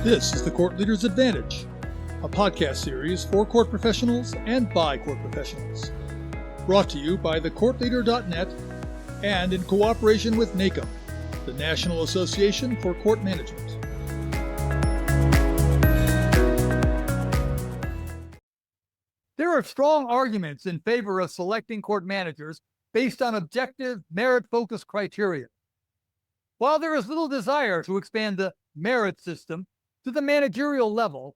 This is the Court Leader's Advantage, a podcast series for court professionals and by court professionals. Brought to you by thecourtleader.net and in cooperation with NACM, the National Association for Court Management. There are strong arguments in favor of selecting court managers based on objective, merit-focused criteria. While there is little desire to expand the merit system to the managerial level,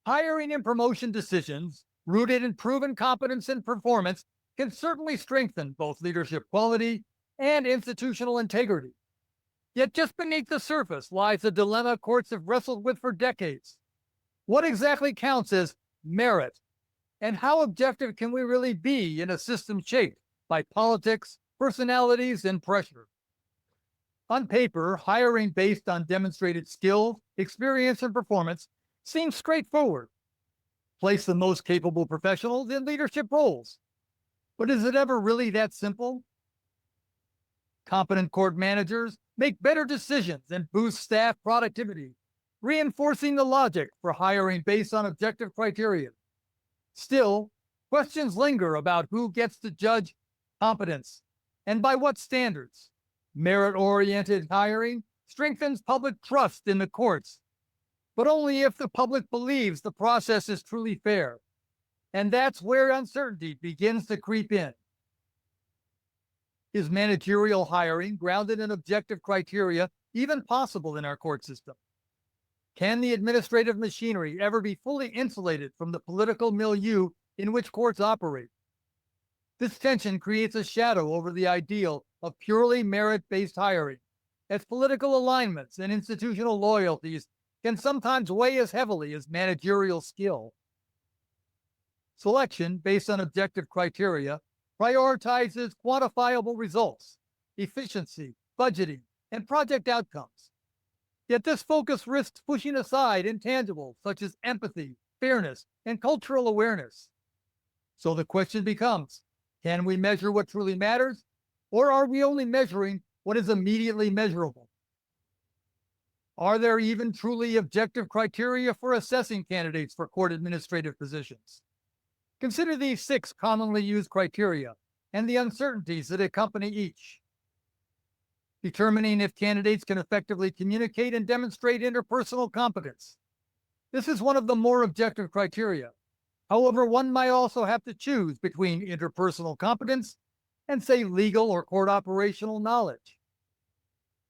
hiring and promotion decisions rooted in proven competence and performance can certainly strengthen both leadership quality and institutional integrity. Yet just beneath the surface lies a dilemma courts have wrestled with for decades. What exactly counts as merit? And how objective can we really be in a system shaped by politics, personalities, and pressure? On paper, hiring based on demonstrated skill, experience, and performance seems straightforward. Place the most capable professionals in leadership roles. But is it ever really that simple? Competent court managers make better decisions and boost staff productivity, reinforcing the logic for hiring based on objective criteria. Still, questions linger about who gets to judge competence and by what standards. Merit-oriented hiring strengthens public trust in the courts, but only if the public believes the process is truly fair. And that's where uncertainty begins to creep in. Is managerial hiring grounded in objective criteria even possible in our court system? Can the administrative machinery ever be fully insulated from the political milieu in which courts operate? This tension creates a shadow over the ideal of purely merit-based hiring, as political alignments and institutional loyalties can sometimes weigh as heavily as managerial skill. Selection based on objective criteria prioritizes quantifiable results, efficiency, budgeting, and project outcomes. Yet this focus risks pushing aside intangibles such as empathy, fairness, and cultural awareness. So the question becomes, can we measure what truly matters, or are we only measuring what is immediately measurable? Are there even truly objective criteria for assessing candidates for court administrative positions? Consider these 6 commonly used criteria and the uncertainties that accompany each. Determining if candidates can effectively communicate and demonstrate interpersonal competence. This is one of the more objective criteria. However, one might also have to choose between interpersonal competence and, say, legal or court operational knowledge.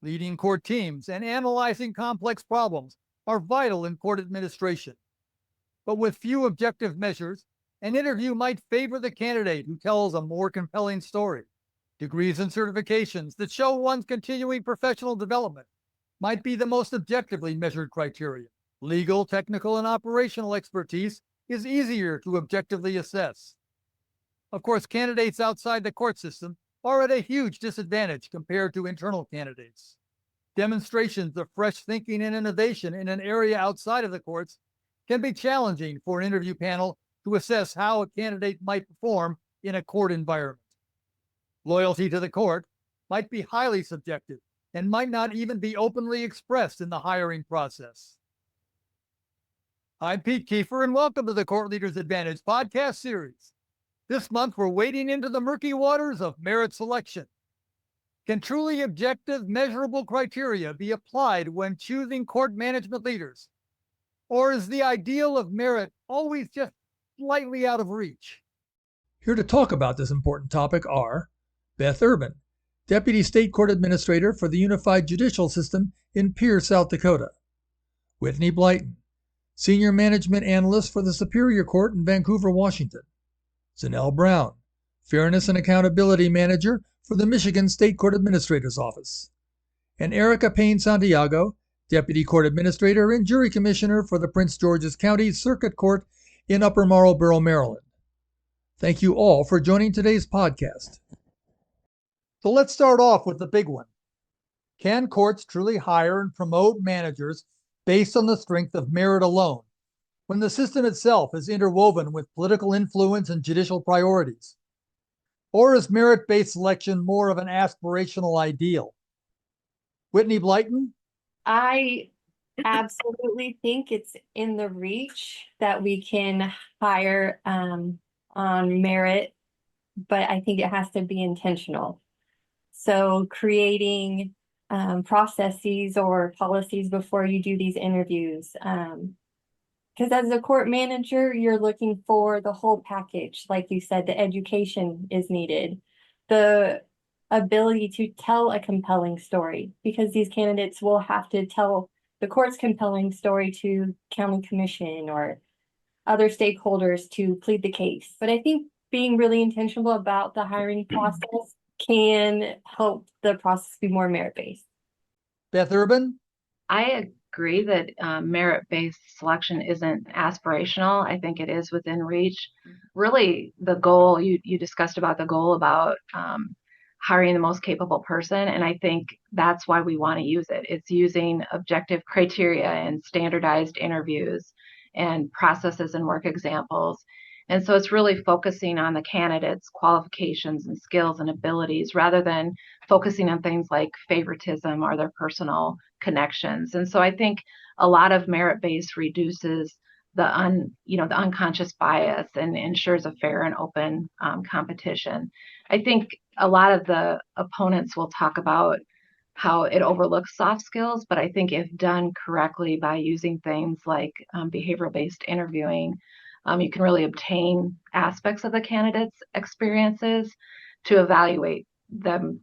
Leading court teams and analyzing complex problems are vital in court administration. But with few objective measures, an interview might favor the candidate who tells a more compelling story. Degrees and certifications that show one's continuing professional development might be the most objectively measured criteria. Legal, technical, and operational expertise is easier to objectively assess. Of course, candidates outside the court system are at a huge disadvantage compared to internal candidates. Demonstrations of fresh thinking and innovation in an area outside of the courts can be challenging for an interview panel to assess how a candidate might perform in a court environment. Loyalty to the court might be highly subjective and might not even be openly expressed in the hiring process. I'm Pete Kiefer, and welcome to the Court Leader's Advantage podcast series. This month, we're wading into the murky waters of merit selection. Can truly objective, measurable criteria be applied when choosing court management leaders? Or is the ideal of merit always just slightly out of reach? Here to talk about this important topic are Beth Urban, Deputy State Court Administrator for the Unified Judicial System in Pierre, South Dakota; Whitney Blyton, Senior Management Analyst for the Superior Court in Vancouver, Washington; Zanelle Brown, Fairness and Accountability Manager for the Michigan State Court Administrator's Office; and Erica Payne Santiago, Deputy Court Administrator and Jury Commissioner for the Prince George's County Circuit Court in Upper Marlboro, Maryland. Thank you all for joining today's podcast. So let's start off with the big one. Can courts truly hire and promote managers based on the strength of merit alone, when the system itself is interwoven with political influence and judicial priorities? Or is merit-based selection more of an aspirational ideal? Whitney Blyton? I absolutely think it's in the reach that we can hire on merit, but I think it has to be intentional. So creating processes or policies before you do these interviews. Because as a court manager, you're looking for the whole package. Like you said, the education is needed, the ability to tell a compelling story, because these candidates will have to tell the court's compelling story to county commission or other stakeholders to plead the case. But I think being really intentional about the hiring process can help the process be more merit-based. Beth Urban? I agree that merit-based selection isn't aspirational. I think it is within reach. Really, the goal you discussed about the goal about hiring the most capable person, and I think that's why we want to use it. It's using objective criteria and standardized interviews and processes and work examples. And so it's really focusing on the candidate's qualifications and skills and abilities rather than focusing on things like favoritism or their personal connections. And so I think a lot of merit-based reduces the unconscious bias and ensures a fair and open competition. I think a lot of the opponents will talk about how it overlooks soft skills, but I think if done correctly by using things like behavioral-based interviewing, you can really obtain aspects of the candidate's experiences to evaluate them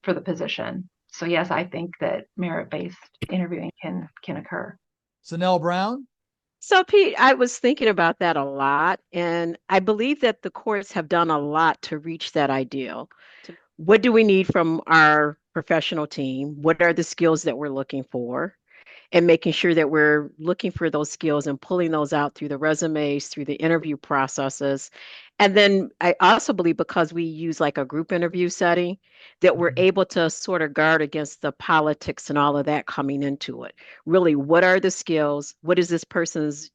for the position. So yes, I think that merit-based interviewing can occur. Sanel Brown? So, Pete, I was thinking about that a lot, and I believe that the courts have done a lot to reach that ideal. What do we need from our professional team? What are the skills that we're looking for? And making sure that we're looking for those skills and pulling those out through the resumes, through the interview processes. And then I also believe because we use like a group interview setting, that we're able to sort of guard against the politics and all of that coming into it. Really, what are the skills? What is this person's,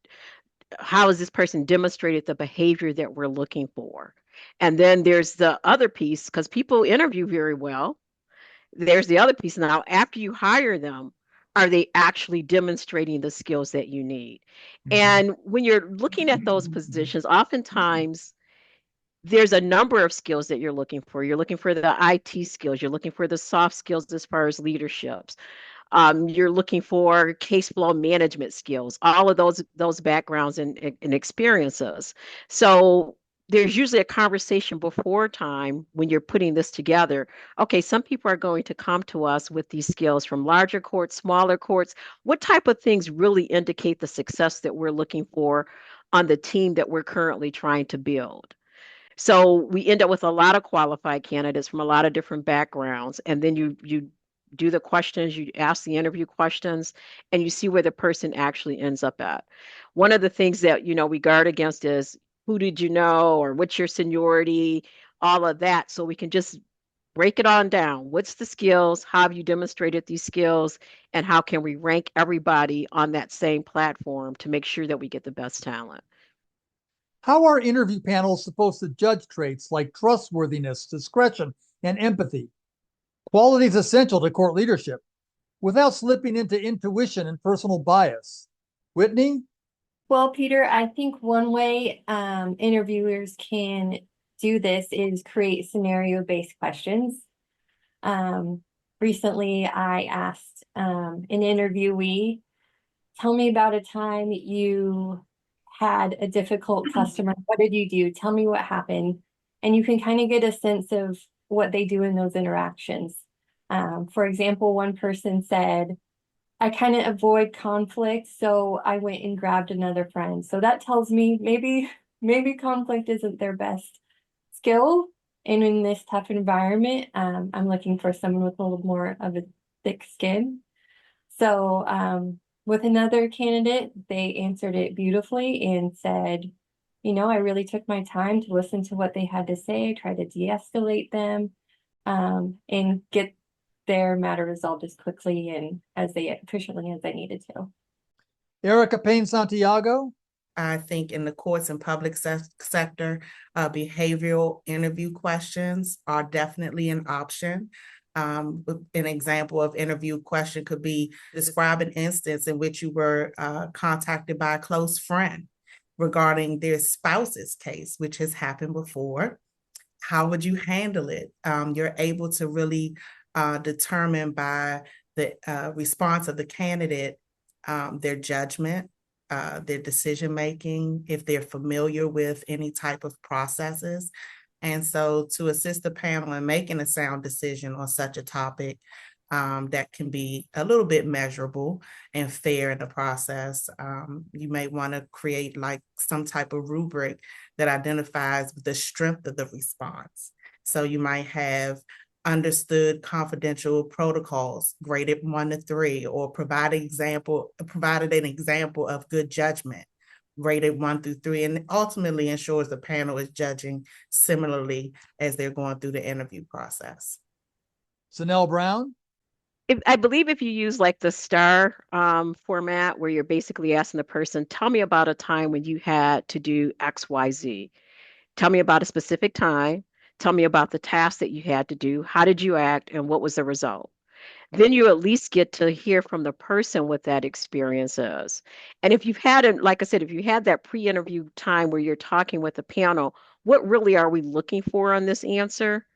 how has this person demonstrated the behavior that we're looking for? And then there's the other piece, because people interview very well, there's the other piece now. After you hire them, are they actually demonstrating the skills that you need? Mhm. And when you're looking at those positions, oftentimes there's a number of skills that you're looking for. You're looking for the IT skills, you're looking for the soft skills as far as leaderships. You're looking for case flow management skills, all of those backgrounds and experiences. So there's usually a conversation before time when you're putting this together. Okay, some people are going to come to us with these skills from larger courts, smaller courts. What type of things really indicate the success that we're looking for on the team that we're currently trying to build? So we end up with a lot of qualified candidates from a lot of different backgrounds. And then you do the questions, you ask the interview questions, and you see where the person actually ends up at. One of the things that, we guard against is who did you know or what's your seniority, all of that. So we can just break it on down. What's the skills? How have you demonstrated these skills? And how can we rank everybody on that same platform to make sure that we get the best talent? How are interview panels supposed to judge traits like trustworthiness, discretion, and empathy? Qualities essential to court leadership without slipping into intuition and personal bias. Whitney? Well, Peter, I think one way interviewers can do this is create scenario-based questions. Um, Recently, I asked an interviewee, tell me about a time you had a difficult customer. What did you do? Tell me what happened. And you can kind of get a sense of what they do in those interactions. For example, one person said, I kind of avoid conflict, so I went and grabbed another friend. So that tells me maybe conflict isn't their best skill. And in this tough environment, I'm looking for someone with a little more of a thick skin. So with another candidate, they answered it beautifully and said, I really took my time to listen to what they had to say, try to de-escalate them, and get their matter resolved as quickly and as they efficiently as they needed to. Erica Payne Santiago? I think in the courts and public sector, behavioral interview questions are definitely an option. An example of interview question could be describe an instance in which you were contacted by a close friend regarding their spouse's case, which has happened before. How would you handle it? You're able to really determine by the response of the candidate, their judgment, their decision making, if they're familiar with any type of processes. And so to assist the panel in making a sound decision on such a topic that can be a little bit measurable and fair in the process, you may want to create like some type of rubric that identifies the strength of the response. So you might have understood confidential protocols graded 1 to 3, or provided an example of good judgment rated 1 through 3, and ultimately ensures the panel is judging similarly as they're going through the interview process. Sanel Brown? I believe if you use like the STAR format, where you're basically asking the person, tell me about a time when you had to do X, Y, Z. Tell me about a specific time. Tell me about the task that you had to do. How did you act and what was the result? Then you at least get to hear from the person what that experience is. And if you've had it, like I said, if you had that pre-interview time where you're talking with the panel, what really are we looking for on this answer?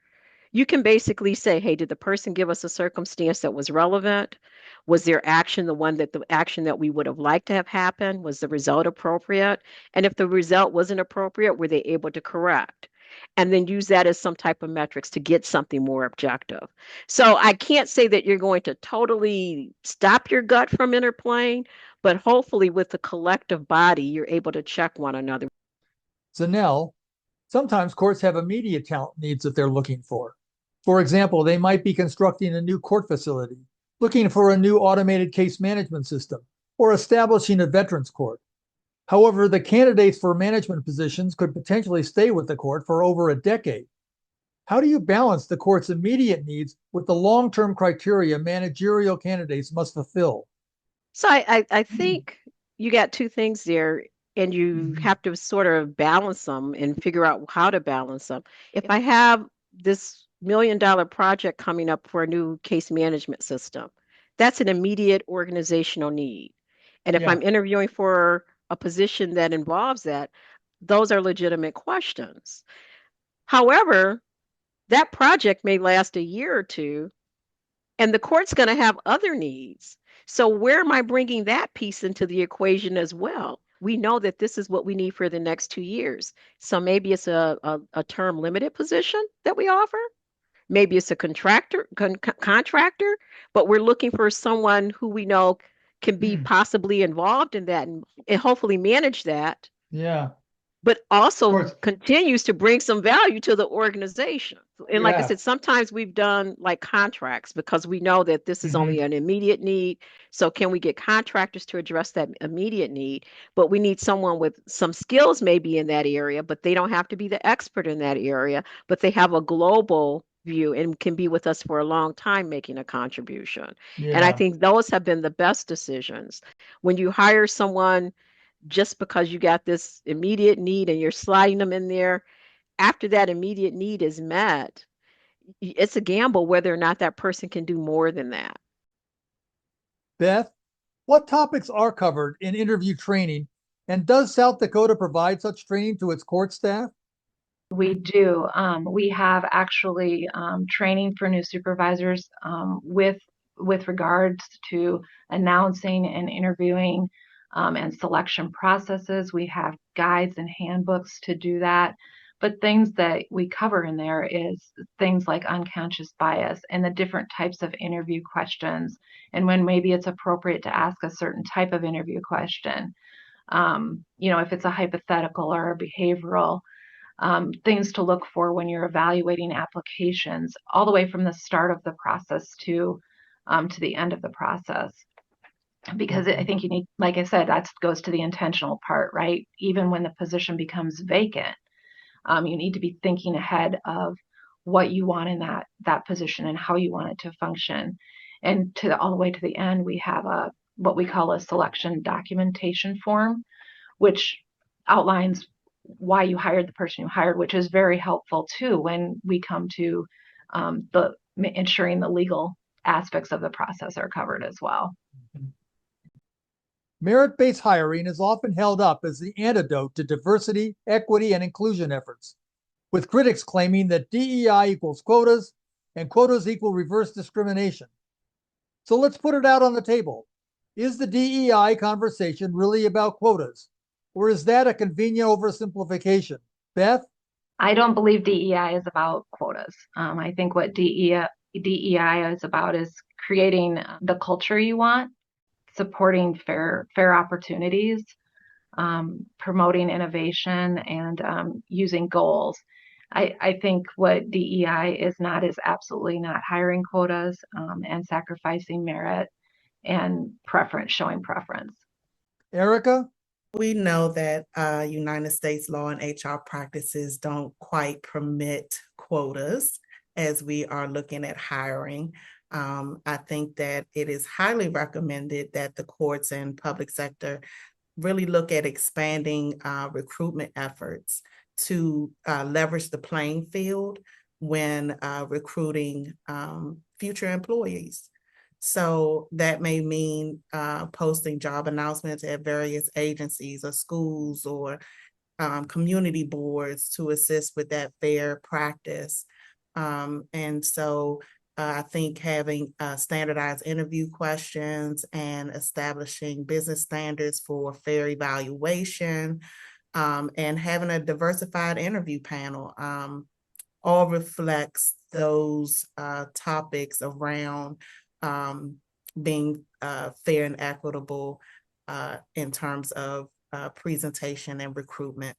You can basically say, hey, did the person give us a circumstance that was relevant? Was their action the action that we would have liked to have happened? Was the result appropriate? And if the result wasn't appropriate, were they able to correct? And then use that as some type of metrics to get something more objective. So I can't say that you're going to totally stop your gut from interplaying, but hopefully with the collective body, you're able to check one another. Zanel, sometimes courts have immediate talent needs that they're looking for. For example, they might be constructing a new court facility, looking for a new automated case management system, or establishing a veterans court. However, the candidates for management positions could potentially stay with the court for over a decade. How do you balance the court's immediate needs with the long-term criteria managerial candidates must fulfill? So I think you got two things there, and you have to sort of balance them and figure out how to balance them. If I have this $1 million project coming up for a new case management system, that's an immediate organizational need. And if Yeah. I'm interviewing for a position that involves that, those are legitimate questions. However, that project may last a year or two, and the court's going to have other needs. So where am I bringing that piece into the equation as well? We know that this is what we need for the next 2 years. So maybe it's a term limited position that we offer. Maybe it's a contractor, but we're looking for someone who we know can be possibly involved in that and hopefully manage that, Yeah. but Of also course. continues to bring some value to the organization. And like I Yeah. said, sometimes we've done like contracts because we know that this is only an immediate need. So can we get contractors to address that immediate need? But we need someone with some skills maybe in that area, but they don't have to be the expert in that area, but they have a global view and can be with us for a long time making a contribution. And I Yeah. think those have been the best decisions. When you hire someone just because you got this immediate need and you're sliding them in there, after that immediate need is met, it's a gamble whether or not that person can do more than that. Beth, what topics are covered in interview training, and does South Dakota provide such training to its court staff? We do. We have actually training for new supervisors with regards to announcing and interviewing and selection processes. We have guides and handbooks to do that. But things that we cover in there is things like unconscious bias and the different types of interview questions, and when maybe it's appropriate to ask a certain type of interview question. If it's a hypothetical or a behavioral, things to look for when you're evaluating applications, all the way from the start of the process to the end of the process. Because I think you need, like I said, that goes to the intentional part, right? Even when the position becomes vacant, you need to be thinking ahead of what you want in that position and how you want it to function. And all the way to the end, we have what we call a selection documentation form, which outlines why you hired the person you hired, which is very helpful too when we come to ensuring the legal aspects of the process are covered as well. Merit-based hiring is often held up as the antidote to diversity, equity, and inclusion efforts, with critics claiming that DEI equals quotas and quotas equal reverse discrimination. So let's put it out on the table. Is the DEI conversation really about quotas, or is that a convenient oversimplification? Beth? I don't believe DEI is about quotas. I think what DEI is about is creating the culture you want, supporting fair opportunities, promoting innovation, and using goals. I think what DEI is not is absolutely not hiring quotas and sacrificing merit and showing preference. Erica? We know that United States law and HR practices don't quite permit quotas as we are looking at hiring. I think that it is highly recommended that the courts and public sector really look at expanding recruitment efforts to leverage the playing field when recruiting future employees. So that may mean posting job announcements at various agencies or schools or community boards to assist with that fair practice. And so I think having standardized interview questions and establishing business standards for fair evaluation and having a diversified interview panel all reflects those topics around being fair and equitable in terms of presentation and recruitment.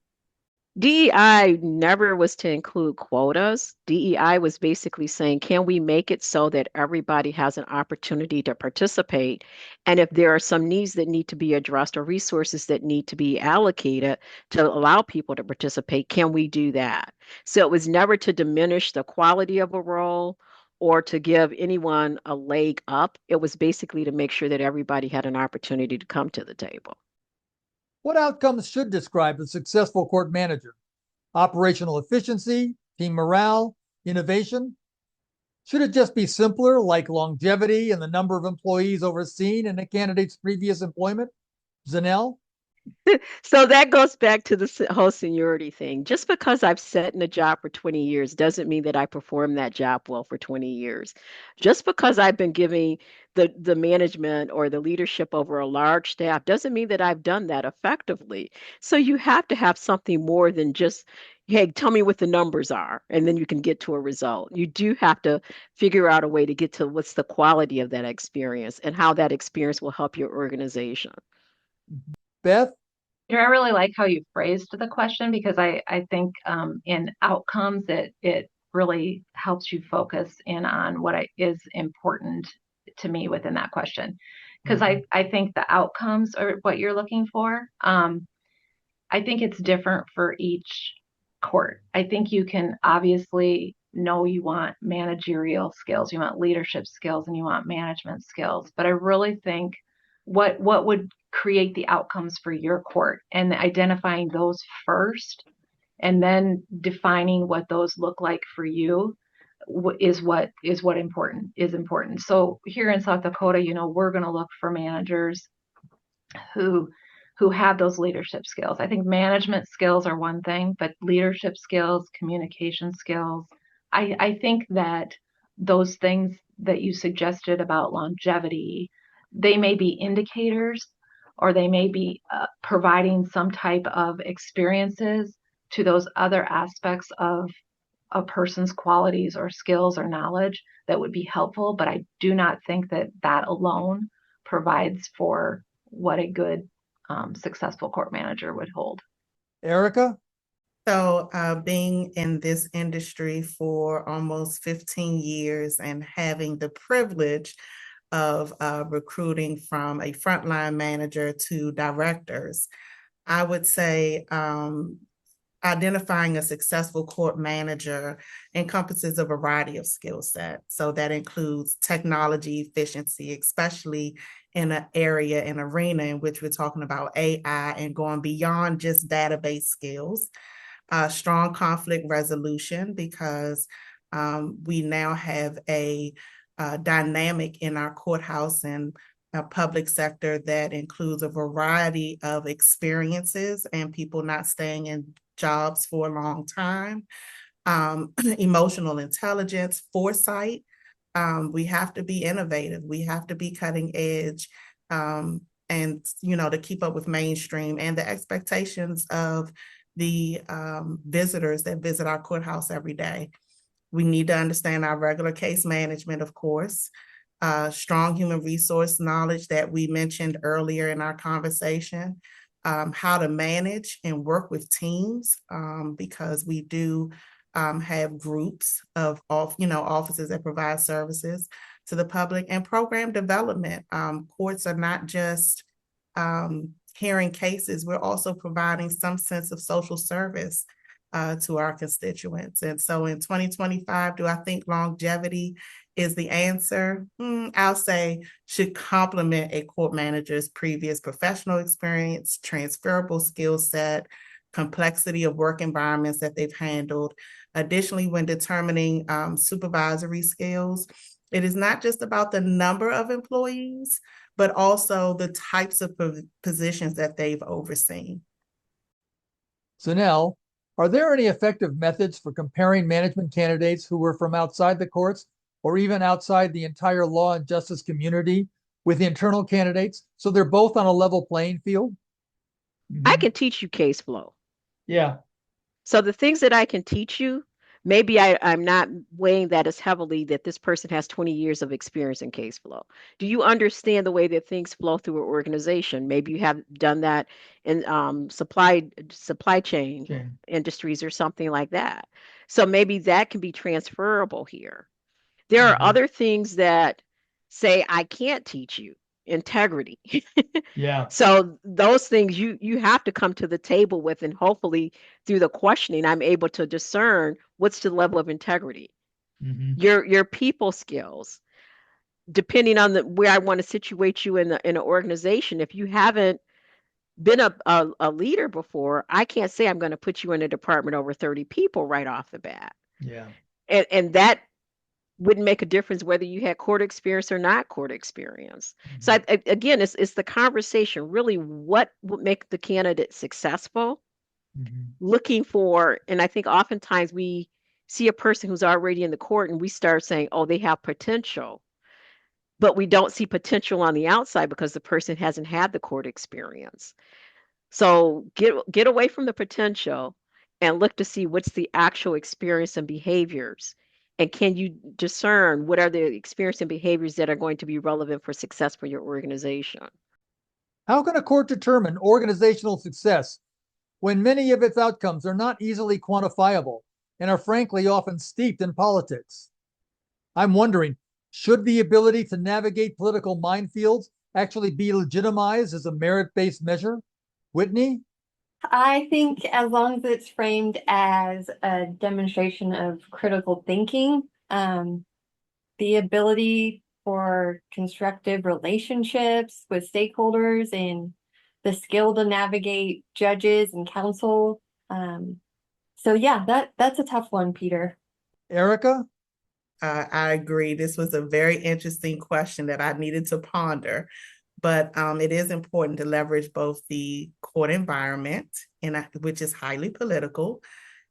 DEI never was to include quotas. DEI was basically saying, can we make it so that everybody has an opportunity to participate? And if there are some needs that need to be addressed or resources that need to be allocated to allow people to participate, can we do that? So it was never to diminish the quality of a role or to give anyone a leg up. It was basically to make sure that everybody had an opportunity to come to the table. What outcomes should describe a successful court manager? Operational efficiency, team morale, innovation? Should it just be simpler, like longevity and the number of employees overseen in a candidate's previous employment? Zanelle? So that goes back to the whole seniority thing. Just because I've sat in a job for 20 years doesn't mean that I perform that job well for 20 years. Just because I've been giving the management or the leadership over a large staff doesn't mean that I've done that effectively. So you have to have something more than just, hey, tell me what the numbers are, and then you can get to a result. You do have to figure out a way to get to what's the quality of that experience and how that experience will help your organization. Beth? I really like how you phrased the question because I think in outcomes it really helps you focus in on what is important to me within that question. Because I think the outcomes are what you're looking for. I think it's different for each court. I think you can obviously know you want managerial skills, you want leadership skills, and you want management skills. But I really think what would create the outcomes for your court and identifying those first and then defining what those look like for you is important. So here in South Dakota, we're going to look for managers who have those leadership skills. I think management skills are one thing, but leadership skills, communication skills, I think that those things that you suggested about longevity, they may be indicators or they may be providing some type of experiences to those other aspects of a person's qualities or skills or knowledge that would be helpful. But I do not think that alone provides for what a good successful court manager would hold. Erica? So being in this industry for almost 15 years and having the privilege of recruiting from a frontline manager to directors, I would say identifying a successful court manager encompasses a variety of skill sets. So that includes technology efficiency, especially in an arena in which we're talking about AI and going beyond just database skills. Strong conflict resolution, because We now have a dynamic in our courthouse and public sector that includes a variety of experiences and people not staying in jobs for a long time. Emotional intelligence, foresight. We have to be innovative. We have to be cutting edge, and to keep up with mainstream and the expectations of the visitors that visit our courthouse every day. We need to understand our regular case management, of course, strong human resource knowledge that we mentioned earlier in our conversation, how to manage and work with teams, because we do have groups of offices that provide services to the public, and program development. Courts are not just hearing cases, we're also providing some sense of social service to our constituents. And so in 2025, do I think longevity is the answer? I'll say should complement a court manager's previous professional experience, transferable skill set, complexity of work environments that they've handled. Additionally, when determining supervisory skills, it is not just about the number of employees, but also the types of positions that they've overseen. Zanelle, are there any effective methods for comparing management candidates who were from outside the courts or even outside the entire law and justice community with internal candidates so they're both on a level playing field? I can teach you case flow. Yeah. So the things that I can teach you, maybe I'm not weighing that as heavily that this person has 20 years of experience in case flow. Do you understand the way that things flow through an organization? Maybe you have done that in supply chain industries or something like that. So maybe that can be transferable here. There are other things that say I can't teach you. Integrity. Yeah. So those things you have to come to the table with, and hopefully through the questioning, I'm able to discern what's the level of integrity. Your people skills, depending on where I want to situate you in an organization. If you haven't been a leader before, I can't say I'm going to put you in a department over 30 people right off the bat. Yeah. And that wouldn't make a difference whether you had court experience or not court experience. So again, it's the conversation, really what would make the candidate successful, looking for, and I think oftentimes we see a person who's already in the court and we start saying, oh, they have potential, but we don't see potential on the outside because the person hasn't had the court experience. So get away from the potential and look to see what's the actual experience and behaviors. And can you discern what are the experience and behaviors that are going to be relevant for success for your organization? How can a court determine organizational success when many of its outcomes are not easily quantifiable and are frankly often steeped in politics? I'm wondering, should the ability to navigate political minefields actually be legitimized as a merit-based measure? Whitney? I think as long as it's framed as a demonstration of critical thinking, the ability for constructive relationships with stakeholders and the skill to navigate judges and counsel. So yeah, that's a tough one, Peter. Erica? I agree. This was a very interesting question that I needed to ponder. But it is important to leverage both the court environment, which is highly political,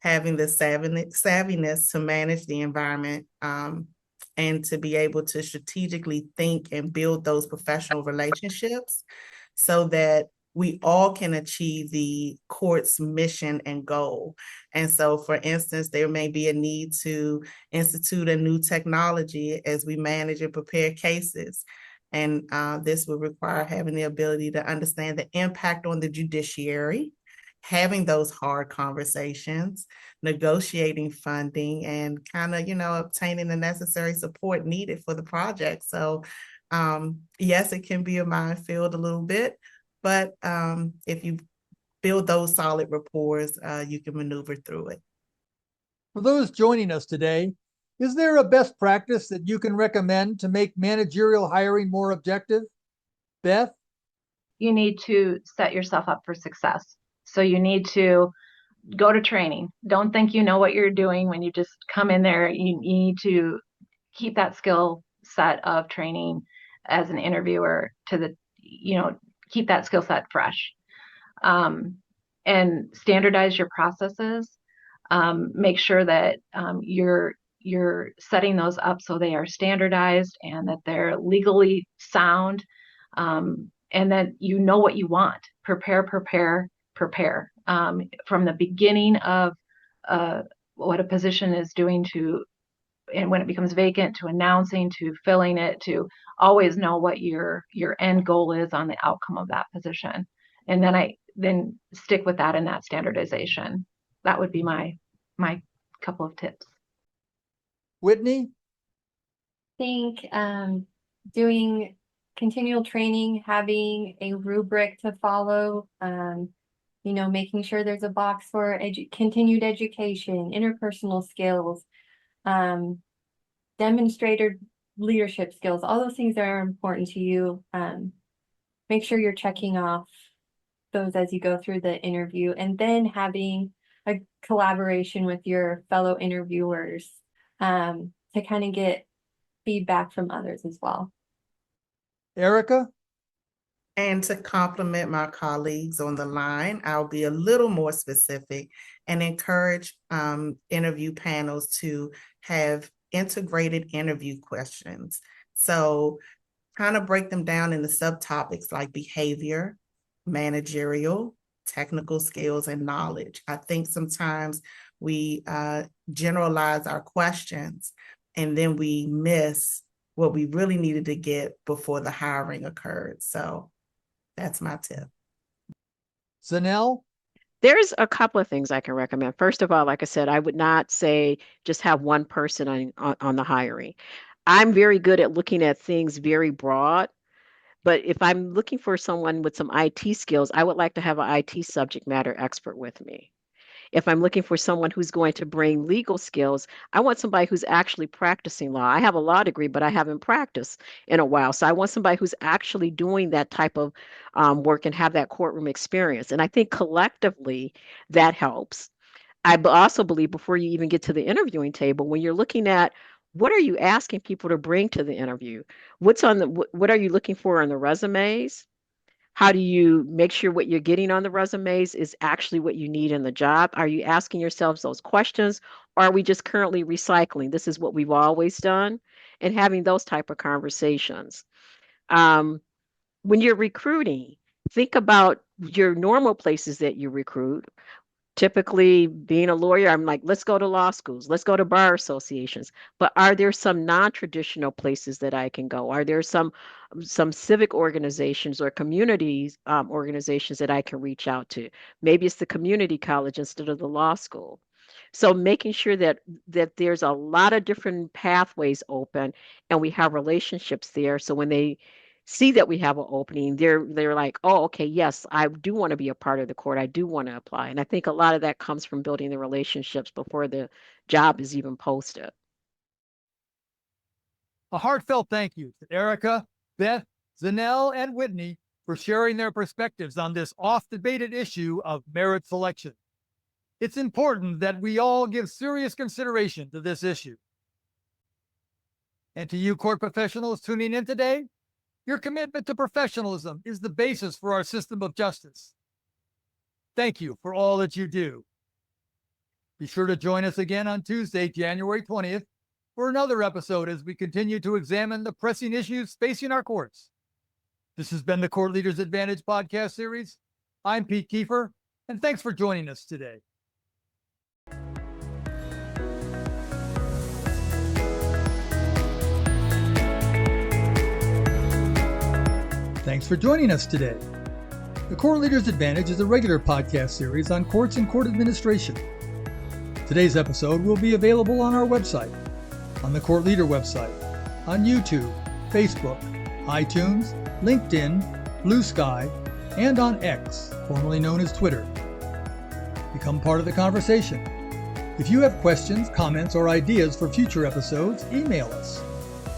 having the savviness to manage the environment, and to be able to strategically think and build those professional relationships so that we all can achieve the court's mission and goal. And so, for instance, there may be a need to institute a new technology as we manage and prepare cases. And this would require having the ability to understand the impact on the judiciary, having those hard conversations, negotiating funding, and kind of, obtaining the necessary support needed for the project. So yes, it can be a minefield a little bit, but if you build those solid rapports, you can maneuver through it. For those joining us today, is there a best practice that you can recommend to make managerial hiring more objective? Beth? You need to set yourself up for success. So you need to go to training. Don't think you know what you're doing when you just come in there. You need to keep that skill set of training as an interviewer keep that skill set fresh. And standardize your processes. Make sure that you're setting those up so they are standardized and that they're legally sound, and that you know what you want. Prepare. From the beginning of what a position is doing and when it becomes vacant, to announcing, to filling it, to always know what your end goal is on the outcome of that position. And then stick with that in that standardization. That would be my couple of tips. Whitney? I think doing continual training, having a rubric to follow, making sure there's a box for continued education, interpersonal skills, demonstrated leadership skills, all those things that are important to you. Make sure you're checking off those as you go through the interview, and then having a collaboration with your fellow interviewers to kind of get feedback from others as well. Erica? And to compliment my colleagues on the line, I'll be a little more specific and encourage interview panels to have integrated interview questions. So kind of break them down into subtopics like behavior, managerial, technical skills, and knowledge. I think sometimes we generalize our questions and then we miss what we really needed to get before the hiring occurred. So that's my tip. Zanelle? There's a couple of things I can recommend. First of all, like I said, I would not say just have one person on the hiring. I'm very good at looking at things very broad, but if I'm looking for someone with some IT skills, I would like to have an IT subject matter expert with me. If I'm looking for someone who's going to bring legal skills, I want somebody who's actually practicing law. I have a law degree, but I haven't practiced in a while. So I want somebody who's actually doing that type of work and have that courtroom experience. And I think collectively that helps. I also believe before you even get to the interviewing table, when you're looking at what are you asking people to bring to the interview? What are you looking for on the resumes? How do you make sure what you're getting on the resumes is actually what you need in the job? Are you asking yourselves those questions? Or are we just currently recycling? This is what we've always done, and having those type of conversations. When you're recruiting, think about your normal places that you recruit. Typically, being a lawyer, I'm like, let's go to law schools, let's go to bar associations. But are there some non-traditional places that I can go? Are there some civic organizations or communities organizations that I can reach out to? Maybe it's the community college instead of the law school. So making sure that there's a lot of different pathways open and we have relationships there. So when they see that we have an opening, they're like, oh, okay, yes, I do want to be a part of the court. I do want to apply. And I think a lot of that comes from building the relationships before the job is even posted. A heartfelt thank you to Erica, Beth, Zanelle, and Whitney for sharing their perspectives on this oft-debated issue of merit selection. It's important that we all give serious consideration to this issue. And to you court professionals tuning in today, your commitment to professionalism is the basis for our system of justice. Thank you for all that you do. Be sure to join us again on Tuesday, January 20th, for another episode as we continue to examine the pressing issues facing our courts. This has been the Court Leaders Advantage podcast series. I'm Pete Kiefer, and thanks for joining us today. Thanks for joining us today. The Court Leaders Advantage is a regular podcast series on courts and court administration. Today's episode will be available on our website, on the Court Leader website, on YouTube, Facebook, iTunes, LinkedIn, Blue Sky, and on X, formerly known as Twitter. Become part of the conversation. If you have questions, comments, or ideas for future episodes, email us.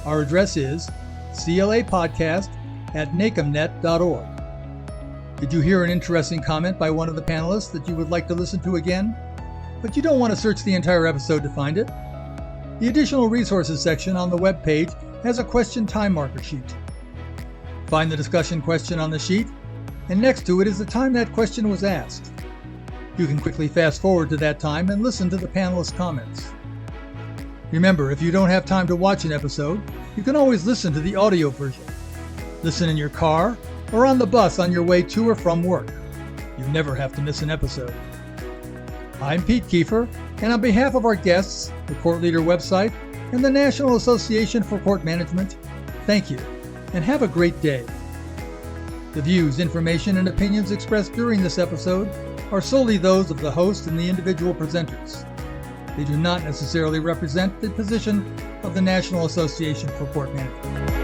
Our address is clapodcast@nacomnet.org. Did you hear an interesting comment by one of the panelists that you would like to listen to again, but you don't want to search the entire episode to find it? The additional resources section on the web page has a question time marker sheet. Find the discussion question on the sheet, and next to it is the time that question was asked. You can quickly fast forward to that time and listen to the panelists' comments. Remember, if you don't have time to watch an episode, you can always listen to the audio version. Listen in your car or on the bus on your way to or from work. You never have to miss an episode. I'm Pete Kiefer, and on behalf of our guests, the Court Leader website, and the National Association for Court Management, thank you, and have a great day. The views, information, and opinions expressed during this episode are solely those of the host and the individual presenters. They do not necessarily represent the position of the National Association for Court Management.